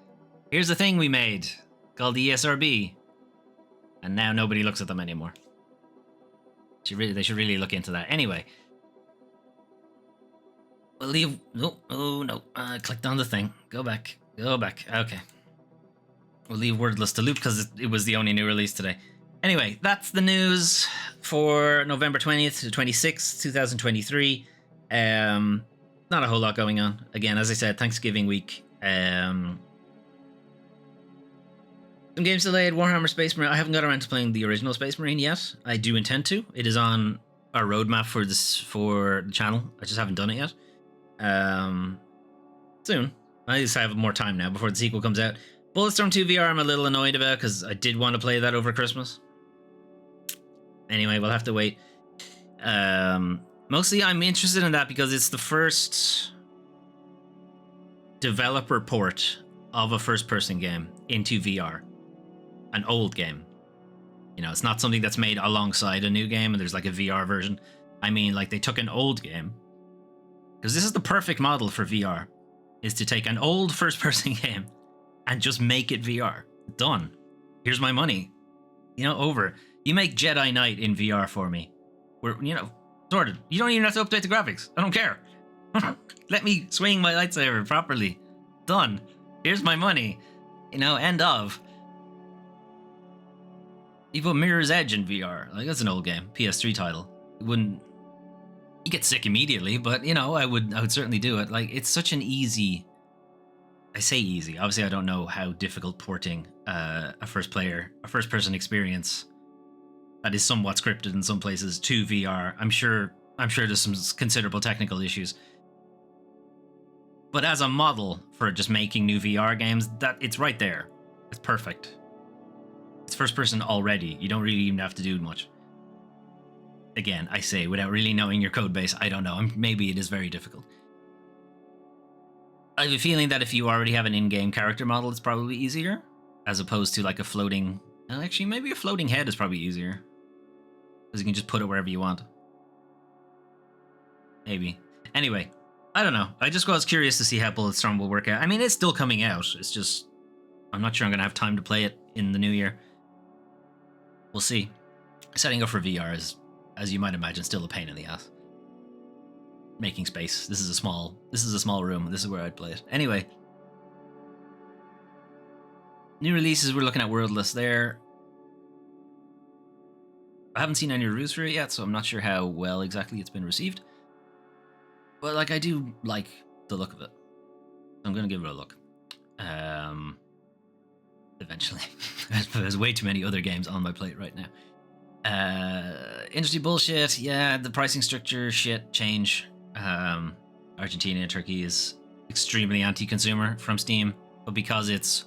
Here's the thing we made, called the ESRB. And now nobody looks at them anymore. They should really look into that. Anyway. We'll leave... Oh, no. I clicked on the thing. Go back. Okay. We'll leave Wordless to loop because it was the only new release today. Anyway, that's the news for November 20th to 26th, 2023. Not a whole lot going on. Again, as I said, Thanksgiving week. Some games delayed. Warhammer Space Marine. I haven't got around to playing the original Space Marine yet. I do intend to. It is on our roadmap for the channel. I just haven't done it yet. Soon. I just have more time now before the sequel comes out. Bulletstorm 2 VR I'm a little annoyed about because I did want to play that over Christmas. Anyway, we'll have to wait. Mostly I'm interested in that because it's the first developer port of a first-person game into VR. An old game. You know, it's not something that's made alongside a new game and there's like a VR version. I mean, like they took an old game. Because this is the perfect model for VR. Is to take an old first-person game and just make it VR. Done. Here's my money. You know, over. You make Jedi Knight in VR for me. We're, you know, sorted. You don't even have to update the graphics. I don't care. Let me swing my lightsaber properly. Done. Here's my money. You know, end of. You put Mirror's Edge in VR. Like, that's an old game. PS3 title. It wouldn't... You get sick immediately, but, you know, I would certainly do it. Like, it's such an easy... I say easy. Obviously, I don't know how difficult porting a first-person experience that is somewhat scripted in some places to VR. I'm sure there's some considerable technical issues. But as a model for just making new VR games, that it's right there. It's perfect. It's first-person already. You don't really even have to do much. Again, I say, without really knowing your code base, I don't know. Maybe it is very difficult. I have a feeling that if you already have an in-game character model, it's probably easier, as opposed to like a floating... Well, actually, maybe a floating head is probably easier. Because you can just put it wherever you want. Maybe. Anyway, I don't know. I just was curious to see how Bulletstorm will work out. I mean, it's still coming out. It's just... I'm not sure I'm going to have time to play it in the new year. We'll see. Setting up for VR is, as you might imagine, still a pain in the ass. Making space. This is a small room. This is where I'd play it. Anyway. New releases, we're looking at Worldless there. I haven't seen any reviews for it yet, so I'm not sure how well exactly it's been received. But like, I do like the look of it. I'm gonna give it a look. Eventually. There's way too many other games on my plate right now. Industry bullshit. Yeah, the pricing structure shit change. Argentina and Turkey is extremely anti-consumer from Steam, but because it's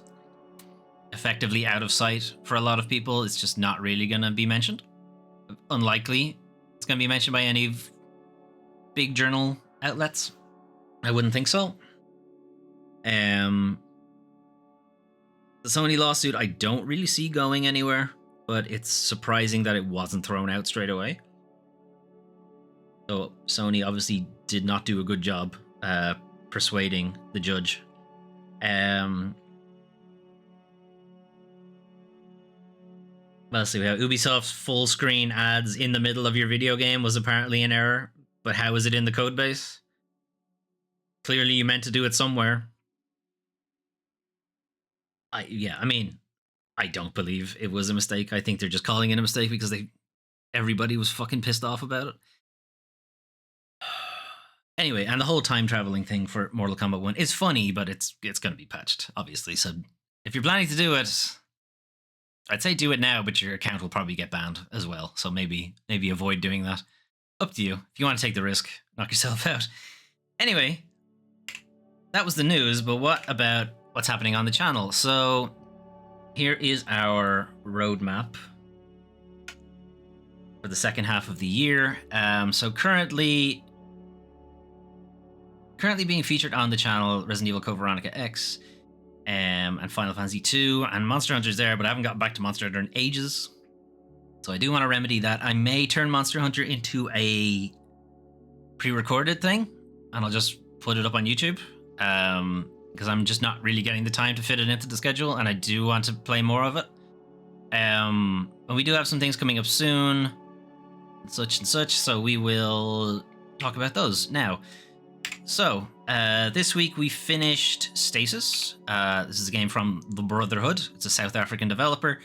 effectively out of sight for a lot of people, it's just not really going to be mentioned. Unlikely it's going to be mentioned by any big journal outlets. I wouldn't think so. The Sony lawsuit I don't really see going anywhere, but it's surprising that it wasn't thrown out straight away. So Sony obviously did not do a good job persuading the judge. Let's see. We have Ubisoft's full screen ads in the middle of your video game was apparently an error, but how is it in the code base? Clearly, you meant to do it somewhere. I mean, I don't believe it was a mistake. I think they're just calling it a mistake because everybody was fucking pissed off about it. Anyway, and the whole time traveling thing for Mortal Kombat 1 is funny, but it's going to be patched, obviously. So if you're planning to do it, I'd say do it now, but your account will probably get banned as well. So maybe avoid doing that. Up to you. If you want to take the risk, knock yourself out. Anyway, that was the news, but what about what's happening on the channel? So here is our roadmap for the second half of the year. So currently being featured on the channel, Resident Evil Code Veronica X, and Final Fantasy 2, and Monster Hunter's there, but I haven't gotten back to Monster Hunter in ages. So I do want to remedy that. I may turn Monster Hunter into a pre-recorded thing, and I'll just put it up on YouTube, because I'm just not really getting the time to fit it into the schedule, and I do want to play more of it. And we do have some things coming up soon, such and such, so we will talk about those now. So, this week we finished Stasis. This is a game from The Brotherhood. It's a South African developer.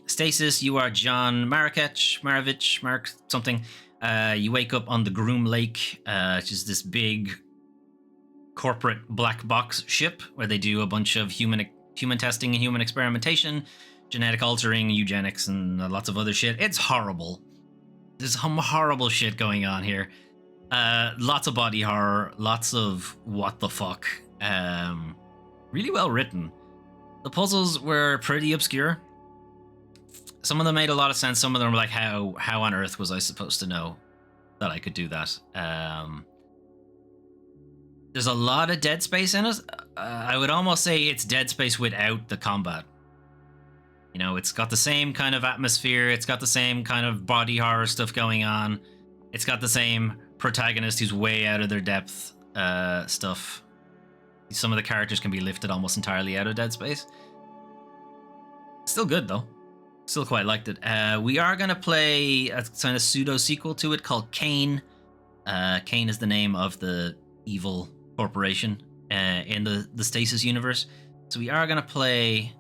Stasis, you are John Mark something. You wake up on the Groom Lake, which is this big corporate black box ship where they do a bunch of human testing and human experimentation, genetic altering, eugenics, and lots of other shit. It's horrible. There's some horrible shit going on here. Lots of body horror, lots of what the fuck. Really well written. The puzzles were pretty obscure. Some of them made a lot of sense. Some of them were like, how on earth was I supposed to know that I could do that? There's a lot of Dead Space in it. I would almost say it's Dead Space without the combat. You know, it's got the same kind of atmosphere. It's got the same kind of body horror stuff going on. It's got the same protagonist who's way out of their depth stuff. Some of the characters can be lifted almost entirely out of Dead Space. Still good, though. Still quite liked it. We are going to play a kind of pseudo-sequel to it called Kane. Kane is the name of the evil corporation in the Stasis universe. So we are going to play...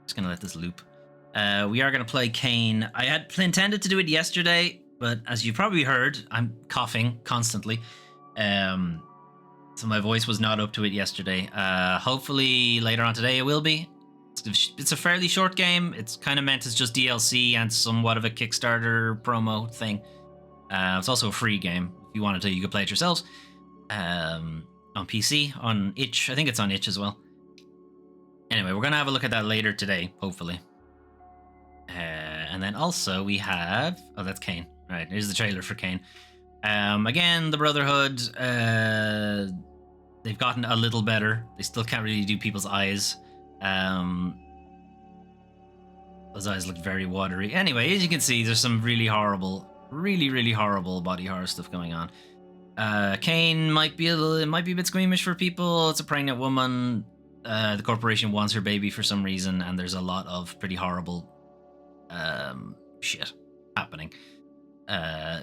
Just going to let this loop. We are going to play Kane. I had intended to do it yesterday, but as you probably heard, I'm coughing constantly. So my voice was not up to it yesterday. Hopefully later on today it will be. It's a fairly short game. It's kind of meant as just DLC and somewhat of a Kickstarter promo thing. It's also a free game. If you wanted to, you could play it yourselves. On PC, on itch. I think it's on itch as well. Anyway, we're going to have a look at that later today, hopefully. And then also we have... Oh, that's Kane. All right, here's the trailer for Kane. Again, the Brotherhood, they've gotten a little better. They still can't really do people's eyes. Those eyes look very watery. Anyway, as you can see, there's some really horrible, really horrible body horror stuff going on. Kane might be a bit squeamish for people. It's a pregnant woman. The corporation wants her baby for some reason, and there's a lot of pretty horrible shit happening.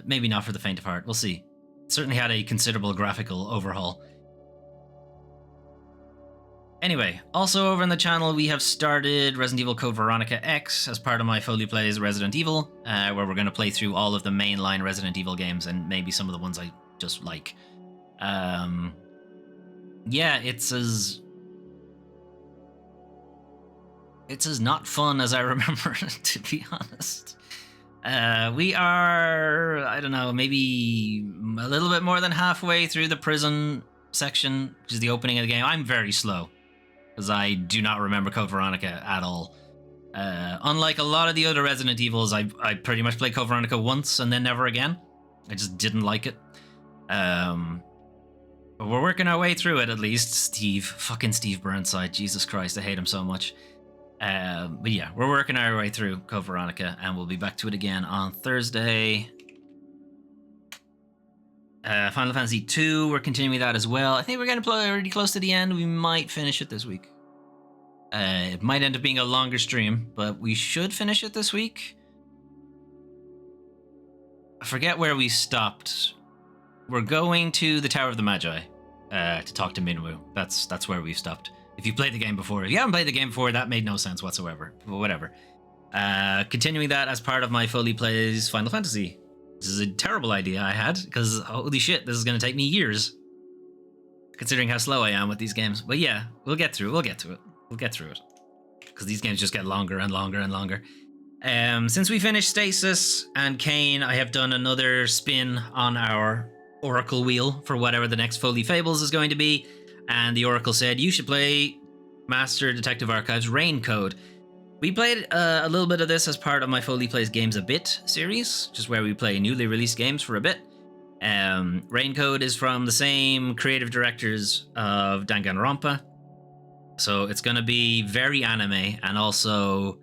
Maybe not for the faint of heart. We'll see. Certainly had a considerable graphical overhaul. Anyway, also over on the channel, we have started Resident Evil Code Veronica X as part of my Foley Plays Resident Evil, where we're going to play through all of the mainline Resident Evil games and maybe some of the ones I just like. Yeah, it's as not fun as I remember, to be honest. We are, I don't know, maybe a little bit more than halfway through the prison section, which is the opening of the game. I'm very slow because I do not remember Code Veronica at all. Unlike a lot of the other Resident Evils, I pretty much played Code Veronica once and then never again. I just didn't like it. But we're working our way through it, at least. Fucking Steve Burnside. Jesus Christ, I hate him so much. But yeah, we're working our way through Code Veronica, and we'll be back to it again on Thursday. Final Fantasy 2, we're continuing that as well. I think we're getting pretty close to the end. We might finish it this week. It might end up being a longer stream, but we should finish it this week. I forget where we stopped. We're going to the Tower of the Magi to talk to Minwu. That's where we've stopped. If you played the game before. If you haven't played the game before, that made no sense whatsoever. But whatever. Continuing that as part of my Fully Plays Final Fantasy. This is a terrible idea I had, because holy shit, this is going to take me years. Considering how slow I am with these games. But yeah, we'll get through it. We'll get to it. We'll get through it. Because these games just get longer and longer and longer. Since we finished Stasis and Kane, I have done another spin on our Oracle wheel for whatever the next Fully Fables is going to be. And the Oracle said, you should play Master Detective Archives Rain Code. We played a little bit of this as part of my Fully Plays Games a Bit series, just where we play newly released games for a bit. Rain Code is from the same creative directors of Danganronpa. So it's going to be very anime and also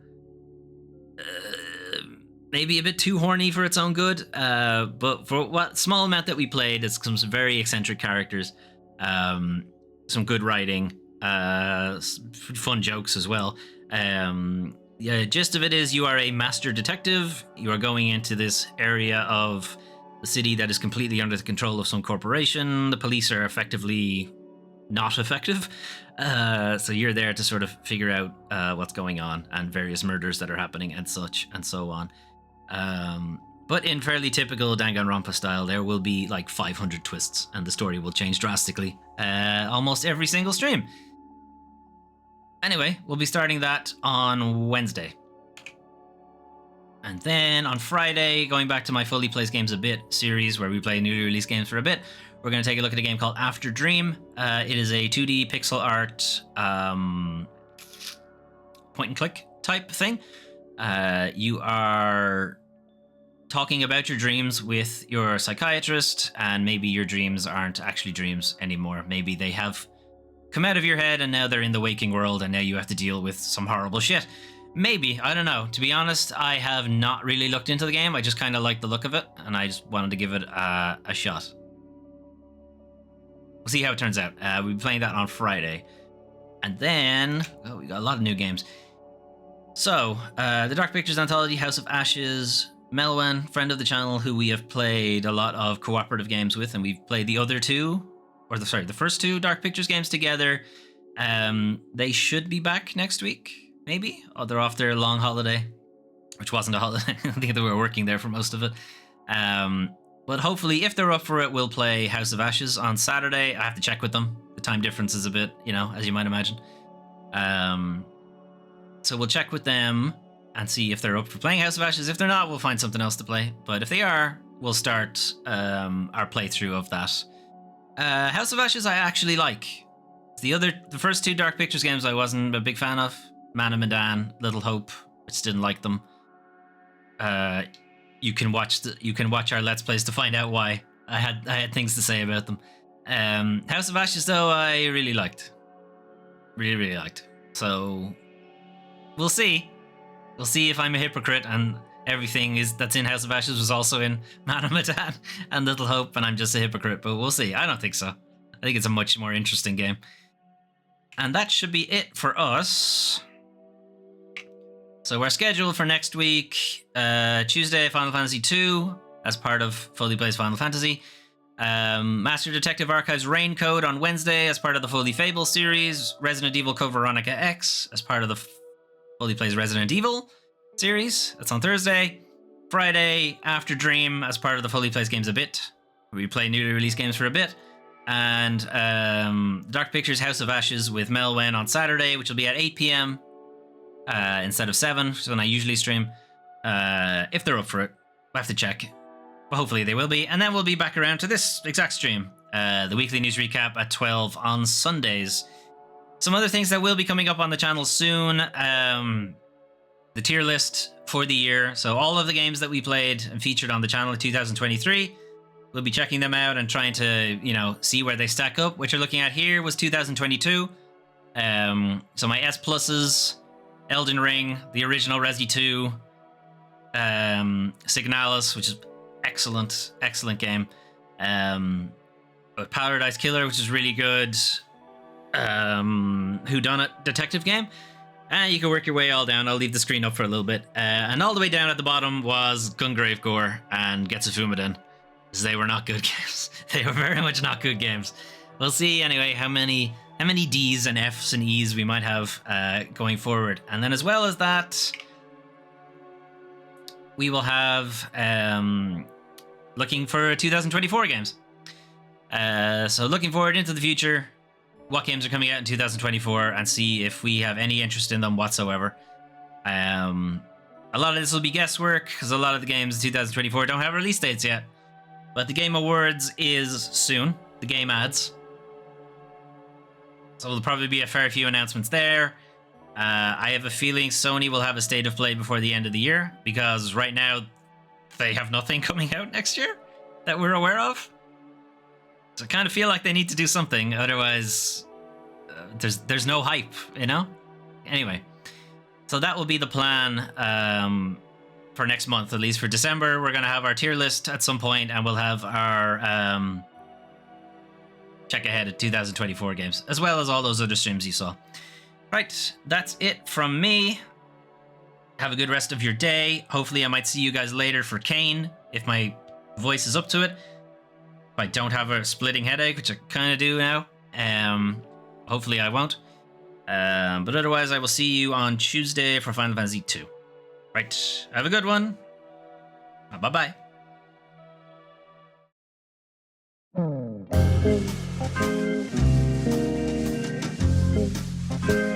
maybe a bit too horny for its own good. But for what small amount that we played, it's some very eccentric characters, some good writing, fun jokes as well. The gist of it is you are a master detective. You are going into this area of the city that is completely under the control of some corporation. The police are effectively not effective. So you're there to sort of figure out what's going on and various murders that are happening and such and so on. But in fairly typical Danganronpa style, there will be like 500 twists and the story will change drastically almost every single stream. Anyway, we'll be starting that on Wednesday. And then on Friday, going back to my Fully Plays Games a Bit series where we play newly released games for a bit, we're going to take a look at a game called After Dream. It is a 2D pixel art point and click type thing. You are talking about your dreams with your psychiatrist, and maybe your dreams aren't actually dreams anymore. Maybe they have come out of your head and now they're in the waking world and now you have to deal with some horrible shit. Maybe, I don't know. To be honest, I have not really looked into the game. I just kind of like the look of it and I just wanted to give it a shot. We'll see how it turns out. We'll be playing that on Friday. And then, we got a lot of new games. So, the Dark Pictures Anthology, House of Ashes, Melwen, friend of the channel who we have played a lot of cooperative games with, and we've played the other two, the first two Dark Pictures games together. They should be back next week, maybe? Oh, they're off their long holiday, which wasn't a holiday. I think they were working there for most of it. But hopefully, if they're up for it, we'll play House of Ashes on Saturday. I have to check with them. The time difference is a bit, as you might imagine. So we'll check with them and see if they're up for playing House of Ashes. If they're not, we'll find something else to play. But if they are, we'll start our playthrough of that. House of Ashes I actually like. The first two Dark Pictures games I wasn't a big fan of. Man of Medan, Little Hope. I just didn't like them. You can watch our Let's Plays to find out why. I had things to say about them. House of Ashes though I really liked. Really, really liked. So we'll see. We'll see if I'm a hypocrite and everything that's in House of Ashes was also in Man of Medan and Little Hope and I'm just a hypocrite, but we'll see. I don't think so. I think it's a much more interesting game. And that should be it for us. So we're scheduled for next week, Tuesday, Final Fantasy 2 as part of Fully Plays Final Fantasy. Master Detective Archives Rain Code on Wednesday as part of the Fully Fable series. Resident Evil Code Veronica X as part of the Fully Plays Resident Evil series. That's on Thursday. Friday, After Dream as part of the Fully Plays Games a Bit. We play newly released games for a bit. And Dark Pictures House of Ashes with Melwen on Saturday, which will be at 8 p.m. Instead of 7, which is when I usually stream. If they're up for it. We'll have to check. hopefully they will be. And then we'll be back around to this exact stream, the weekly news recap at 12 on Sundays. Some other things that will be coming up on the channel soon. The tier list for the year. So all of the games that we played and featured on the channel in 2023, we'll be checking them out and trying to, see where they stack up. What you're looking at here was 2022. So my S pluses, Elden Ring, the original Resi 2, Signalis, which is excellent game. Paradise Killer, which is really good. Whodunit detective game. You can work your way all down. I'll leave the screen up for a little bit. And all the way down at the bottom was Gungrave Gore and Getsufumaden. Because they were not good games. They were very much not good games. We'll see anyway how many D's and F's and E's we might have going forward. And then as well as that, we will have looking for 2024 games. So looking forward into the future, what games are coming out in 2024, and see if we have any interest in them whatsoever. A lot of this will be guesswork, because a lot of the games in 2024 don't have release dates yet. But the Game Awards is soon, the Game Ads. So there'll probably be a fair few announcements there. I have a feeling Sony will have a state of play before the end of the year, because right now they have nothing coming out next year that we're aware of. So I kind of feel like they need to do something, otherwise there's no hype, Anyway, so that will be the plan for next month, at least for December. We're going to have our tier list at some point, and we'll have our check ahead at 2024 games, as well as all those other streams you saw. Right, that's it from me. Have a good rest of your day. Hopefully I might see you guys later for Kane, if my voice is up to it. If I don't have a splitting headache, which I kind of do now. Hopefully I won't. But otherwise, I will see you on Tuesday for Final Fantasy 2. Right, have a good one. Bye-bye. Thank you.